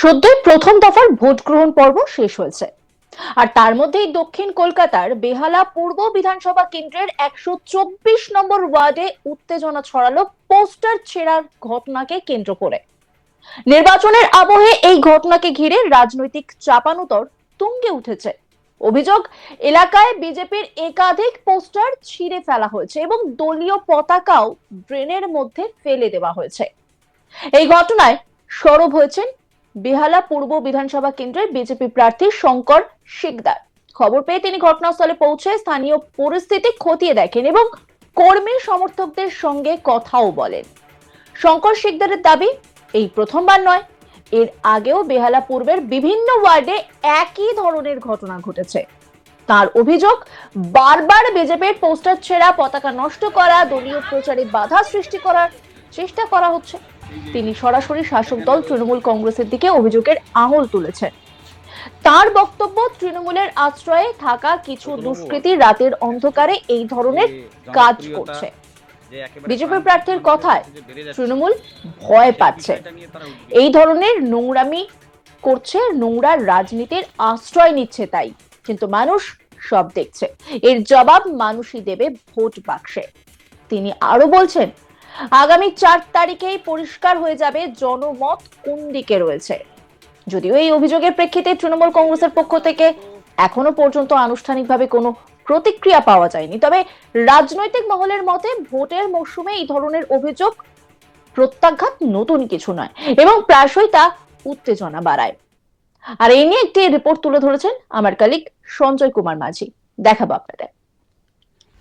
সদ্যই প্রথম দফার ভোট গ্রহণ পর্ব শেষ হয়েছে। আর তার মধ্যেই দক্ষিণ কলকাতার বেহালা পূর্ব বিধানসভা কেন্দ্রের 124 নম্বর ওয়ার্ডে উত্তেজনা ছড়ালো পোস্টার ছেঁড়ার ঘটনাকে কেন্দ্র করে। নির্বাচনের আবহে এই ঘটনাকে ঘিরে রাজনৈতিক চাপানুতর তুঙ্গে উঠেছে। অভিযোগ, এলাকায় বিজেপির একাধিক পোস্টার ছিঁড়ে ফেলা হয়েছে এবং দলীয় পতাকাও ড্রেনের মধ্যে ফেলে দেওয়া হয়েছে। এই ঘটনায় সরব হয়েছেন বেহালা পূর্ব বিধানসভা কেন্দ্রের বিজেপি প্রার্থী শঙ্কর শিকদার। খবর পেয়ে তিনি ঘটনাস্থলে পৌঁছে স্থানীয় পরিস্থিতি খতিয়ে দেখেন এবং কর্মী সমর্থকদের সঙ্গে কথাও বলেন। শঙ্কর শিকদারের দাবি, এই প্রথমবার নয়, এর আগেও বেহালা পূর্বের বিভিন্ন ওয়ার্ডে একই ধরনের ঘটনা ঘটেছে। তার অভিযোগ, বারবার বিজেপির পোস্টার ছেঁড়া, পতাকা নষ্ট করা, দলীয় প্রচারে বাধা সৃষ্টি করার চেষ্টা করা হচ্ছে। তিনি সরাসরি শাসক দল তৃণমূল কংগ্রেসের দিকে অভিযোগের আঙুল তুলেছেন। তার বক্তব্য, তৃণমূলের আশ্রয়ে থাকা কিছু দুষ্কৃতী রাতের অন্ধকারে এই ধরনের কাজ করছে। বিজেপি প্রার্থীর কথায় তৃণমূল ভয় পাচ্ছে, এই ধরনের নোংরামি করছে, নোংরা রাজনীতির আশ্রয় নিচ্ছে তাই। কিন্তু মানুষ সব দেখছে, এর জবাব মানুষই দেবে ভোট বাক্সে। তিনি আরো বলছেন, আগামী 4 তারিখেই পরিষ্কার হয়ে যাবে জনমত কোন দিকে রয়েছে। যদিও এই অভিযোগের প্রেক্ষিতে তৃণমূল কংগ্রেসের পক্ষ থেকে এখনো পর্যন্ত আনুষ্ঠানিকভাবে কোনো প্রতিক্রিয়া পাওয়া যায়নি, তবে রাজনৈতিক মহলের মতে ভোটের মরশুমে এই ধরনের অভিযোগ প্রত্যাঘাত নতুন কিছু নয় এবং প্রায়শই তা উত্তেজনা বাড়ায়। আর এই নিয়ে একটি রিপোর্ট তুলে ধরেছেন আমার কলিগ সঞ্জয় কুমার মাঝি। দেখাবো আপনাদের।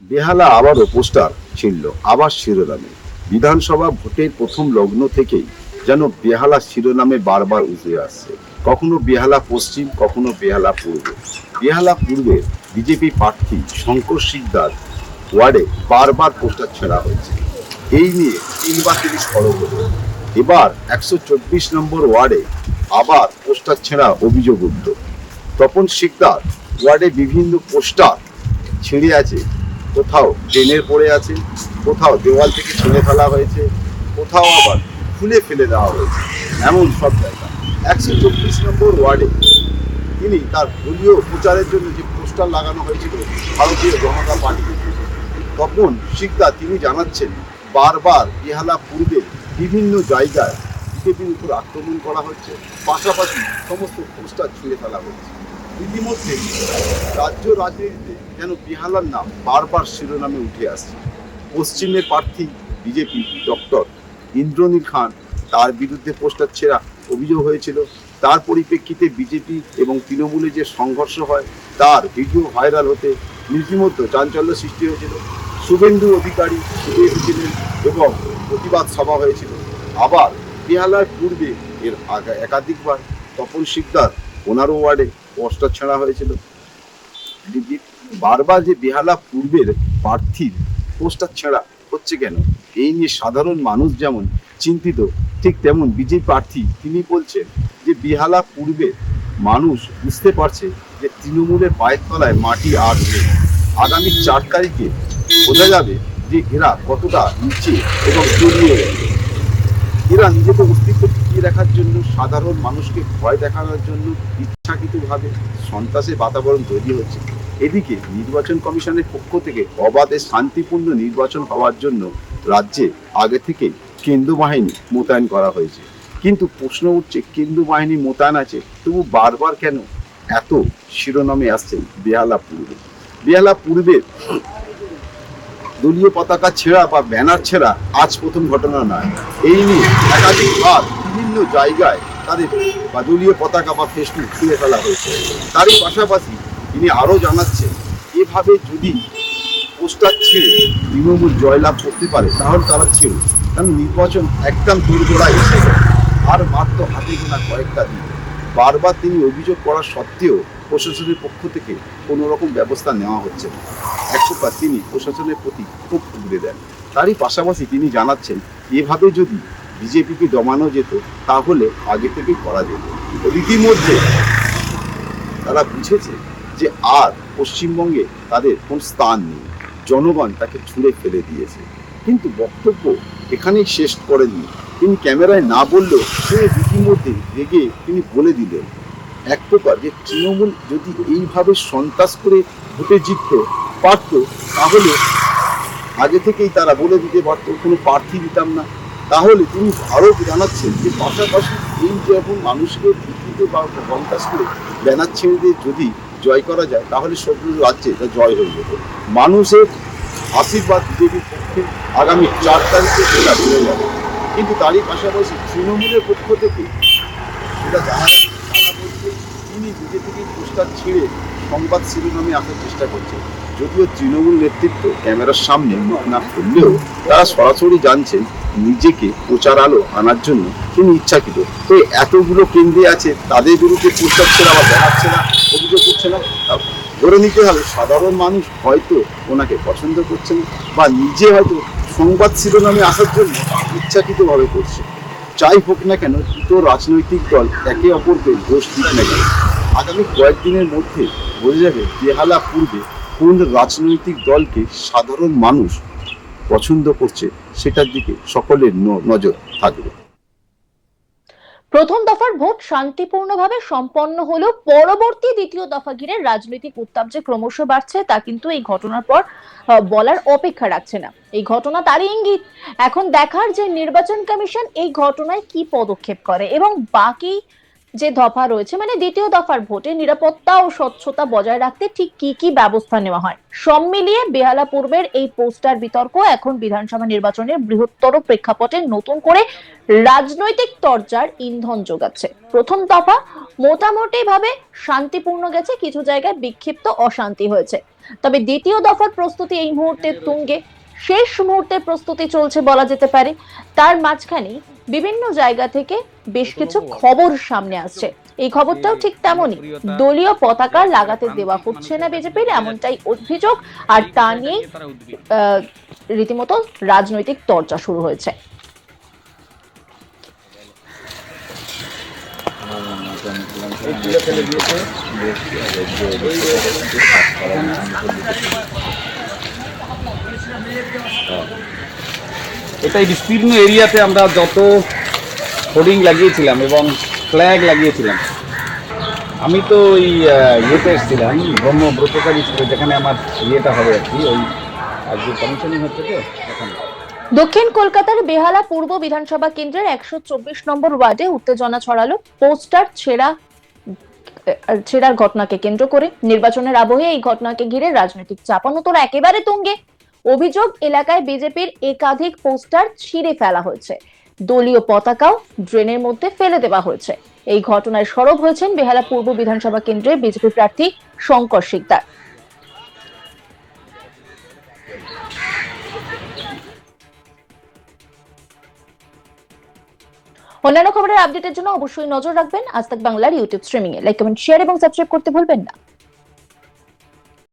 বেহালা আবারও পোস্টার ছিঁড়ল, আবার শিরোনামে। বিধানসভা ভোটের প্রথম লগ্ন থেকেই যেন বেহালা শিরোনামে বারবার উঠে আসছে। কখনো বেহালা পশ্চিম, কখনো বেহালা পূর্ব। বেহালা পূর্বের বিজেপি প্রার্থী শঙ্কর শিকদার ওয়ার্ডে বারবার পোস্টার ছেঁড়া হয়েছে। এই নিয়ে তিনবার তিনি সরব হলেন। এবার 124 নম্বর ওয়ার্ডে আবার পোস্টার ছেঁড়া অভিযোগ উঠল। তপন শিকদার ওয়ার্ডে বিভিন্ন পোস্টার ছিঁড়ে আছে, কোথাও ড্রেনের পড়ে আছে, কোথাও দেওয়াল থেকে ছিঁড়ে ফেলা হয়েছে, কোথাও আবার খুলে ফেলে দেওয়া হয়েছে, এমন সব জায়গা। 124 নম্বর ওয়ার্ডে তিনি তার দলীয় প্রচারের জন্য যে পোস্টার লাগানো হয়েছিল ভারতীয় জনতা পার্টি, তপন শিকদার তিনি জানাচ্ছেন, বারবার বেহালা পূর্বে বিভিন্ন জায়গায় বিজেপির উপর আক্রমণ করা হচ্ছে, পাশাপাশি সমস্ত পোস্টার ছিঁড়ে ফেলা হচ্ছে। ইতিমধ্যে রাজ্য রাজনীতিতে যেন বেহালার নাম বারবার শিরোনামে উঠে আসছে। পশ্চিমের প্রার্থী বিজেপি ডক্টর ইন্দ্রনীল খান, তার বিরুদ্ধে পোস্টার ছেঁড়া অভিযোগ হয়েছিল। তার পরিপ্রেক্ষিতে বিজেপি এবং তৃণমূলে যে সংঘর্ষ হয় তার ভিডিও ভাইরাল হতে রীতিমতো চাঞ্চল্য সৃষ্টি হয়েছিল। শুভেন্দু অধিকারী ছুটে এসেছিলেন এবং প্রতিবাদ সভা হয়েছিল। আবার বেহালার পূর্বে এর একাধিকবার তপন শিকদার 15 ওয়ার্ডে পোস্টার ছেঁড়া হয়েছিল। বারবার যে বেহালা পূর্বের প্রার্থীর পোস্টার ছেঁড়া হচ্ছে কেন, এই নিয়ে সাধারণ মানুষ যেমন চিন্তিত, ঠিক তেমন বিজেপি প্রার্থী তিনি বলছেন যে বেহালা পূর্বে মানুষ বুঝতে পারছে যে তৃণমূলের পায়ের তলায় মাটি আর নেই। আগামী 4 তারিখে বোঝা যাবে যে এরা কতটা নিচে এবং জড়িয়ে গেছে। এরা নিজেদের অস্তিত্ব টিকিয়ে রাখার জন্য, সাধারণ মানুষকে ভয় দেখানোর জন্য ইচ্ছাকৃতভাবে সন্ত্রাসের বাতাবরণ তৈরি হচ্ছে। এদিকে নির্বাচন কমিশনের পক্ষ থেকে অবাধে শান্তিপূর্ণ নির্বাচন হওয়ার জন্য রাজ্যে আগে থেকে কেন্দ্র বাহিনী মোতায়েন করা হয়েছে। কিন্তু প্রশ্ন উঠছে, কেন্দ্র বাহিনী মোতায়েন আছে, তবু বারবার কেন এত শিরোনামে আসছে বেহালা পূর্বে? বেহালা পূর্বের দলীয় পতাকা ছেঁড়া বা ব্যানার ছেঁড়া আজ প্রথম ঘটনা নয়। এই নিয়ে একাধিকবার বিভিন্ন জায়গায় তাদের বা দলীয় পতাকা বা ফেসবুক ছিঁড়ে ফেলা হয়েছে। তারই পাশাপাশি তিনি আরও জানাচ্ছেন, এভাবে যদি পোস্টার ছেড়ে তৃণমূল জয়লাভ করতে পারে তাহলে তারা ছেড়ে, কারণ নির্বাচন একদম দুর্গোড়ায় এসে গেছে, আর মাত্র হাতে গোনা কয়েকটা দিন। বারবার তিনি অভিযোগ করা সত্ত্বেও প্রশাসনের পক্ষ থেকে কোনো রকম ব্যবস্থা নেওয়া হচ্ছে না। এক প্রকার তিনি প্রশাসনের প্রতি খুব উগড়ে দেন। তারই পাশাপাশি তিনি জানাচ্ছেন, এভাবে যদি বিজেপিকে দমানো যেত তাহলে আগে থেকেই করা যেত। রীতিমধ্যে তারা বুঝেছে যে আর পশ্চিমবঙ্গে তাদের কোন স্থান নেই, জনগণ তাকে ছুঁড়ে ফেলে দিয়েছে। কিন্তু বক্তব্য এখানেই শেষ করেননি। তিনি ক্যামেরায় না বললেও তিনি রীতিমধ্যে রেগে তিনি বলে দিলেন এক প্রকার যে তৃণমূল যদি এইভাবে সন্ত্রাস করে ভোটে জিততে পারত তাহলে আগে থেকেই তারা বলে দিতে পারতো কোনো প্রার্থী দিতাম না। তাহলে তিনি আরও জানাচ্ছেন যে পাশাপাশি এই যে এখন মানুষকে বিকৃত বা সন্ত্রাস করে ব্যানার ছেড়ে দিয়ে যদি জয় করা যায় তাহলে সব রাজ্যে তা জয় হয়ে যেত। মানুষের আশীর্বাদ বিজেপির পক্ষে আগামী 4 তারিখে সেটা বেড়ে যাবে। কিন্তু তারই পাশাপাশি তৃণমূলের পক্ষ থেকে সেটা জানা যাচ্ছে তারা বলছে তিনি নিজে থেকেই পোস্টার ছেড়ে সংবাদ শিরোনামে আসার চেষ্টা করছে। যদিও তৃণমূল নেতৃত্ব ক্যামেরার সামনে মুখ না খুললেও তারা সরাসরি জানছেন নিজেকে প্রচার আলো আনার জন্য তিনি ইচ্ছাকৃত। তো এতগুলো কেন্দ্রে আছে তাদের বিরুদ্ধে পোস্টার ছেড়ে আবার দেখাচ্ছে না, অভিযোগ করছে না, ধরে নিতে হবে সাধারণ মানুষ হয়তো ওনাকে পছন্দ করছে না বা নিজে হয়তো সংবাদ শিরোনামে আসার জন্য ইচ্ছাকৃতভাবে করছে। যাই হোক না কেন দুটো রাজনৈতিক দল একে অপরকে দোষ দিক না কেন আগামী কয়েকদিনের মধ্যে বোঝা যাবে বেহালা পূর্বে কোন রাজনৈতিক দলকে সাধারণ মানুষ পছন্দ করছে, সেটার দিকে সকলের নজর থাকবে। প্রথম দফার ভোট শান্তিপূর্ণভাবে সম্পন্ন হলেও পরবর্তী দ্বিতীয় দফা ঘিরে রাজনৈতিক উত্তাপ যে ক্রমশ বাড়ছে তা কিন্তু এই ঘটনার পর বলার অপেক্ষা রাখছে না। এই ঘটনা তারই ইঙ্গিত। এখন দেখার যে নির্বাচন কমিশন এই ঘটনায় কি পদক্ষেপ করে এবং বাকি যে দফা রয়েছে মানে দ্বিতীয় দফার ভোটে নিরাপত্তা ও স্বচ্ছতা বজায় রাখতে ঠিক কি কি ব্যবস্থা নেওয়া হয়। সব মিলিয়ে বেহালা পূর্বের এই পোস্টার বিতর্ক এখন বিধানসভা নির্বাচনের বৃহত্তর প্রেক্ষাপটে নতুন করে রাজনৈতিক তরজার ইন্ধন যোগাচ্ছে। প্রথম দফা মোটামুটি ভাবে শান্তিপূর্ণ গেছে, কিছু জায়গায় বিক্ষিপ্ত অশান্তি হয়েছে। তবে দ্বিতীয় দফার প্রস্তুতি এই মুহূর্তে তুঙ্গে, শেষ মুহূর্তের প্রস্তুতি চলছে বলা যেতে পারে। তার মাঝখানে বিভিন্ন জায়গা থেকে বেশ কিছু খবর সামনে আসছে। এই খবরটাও ঠিক তেমনই, দলীয় পতাকা লাগাতে দেওয়া হচ্ছে না বিজেপির, এমনটাই অভিযোগ। আর তা নিয়ে রীতিমতো রাজনৈতিক চর্চা শুরু হয়েছে। এটাই বিস্তীর্ণ এরিয়াতে আমরা যত হোর্ডিং লাগিয়েছিলাম এবং ফ্ল্যাগ লাগিয়েছিলাম। আমি তো ওই ইয়েতে এসেছিলাম ব্রহ্মব্রতকারী স্কুলে, যেখানে আমার ইয়েটা হবে আর কি, ওই আজকে কমিশনিং হচ্ছে তো এখন। দক্ষিণ কলকাতার বেহালা পূর্ব বিধানসভা কেন্দ্রের 124 নম্বর ওয়ার্ডে উত্তেজনা ছড়ালো পোস্টার ছেঁড়ার ঘটনাকে কেন্দ্র করে। নির্বাচনের আবহে এই ঘটনাকে ঘিরে রাজনৈতিক চাপানোতর একেবারে তুঙ্গে। অভিযোগ, এলাকায় বিজেপির একাধিক পোস্টার ছিঁড়ে ফেলা হয়েছে, দলীয় পতাকাও ড্রেনের মধ্যে ফেলে দেওয়া হয়েছে। এই ঘটনায় সরব হয়েছেন বেহালা পূর্ব বিধানসভা কেন্দ্রের বিজেপি প্রার্থী শঙ্কর শিকদার। অন্যান্য খবরের আপডেটের জন্য অবশ্যই নজর রাখবেন আজ তাক বাংলার ইউটিউব স্ট্রিমিং এ। লাইক, কমেন্ট, শেয়ার এবং সাবস্ক্রাইব করতে ভুলবেন না।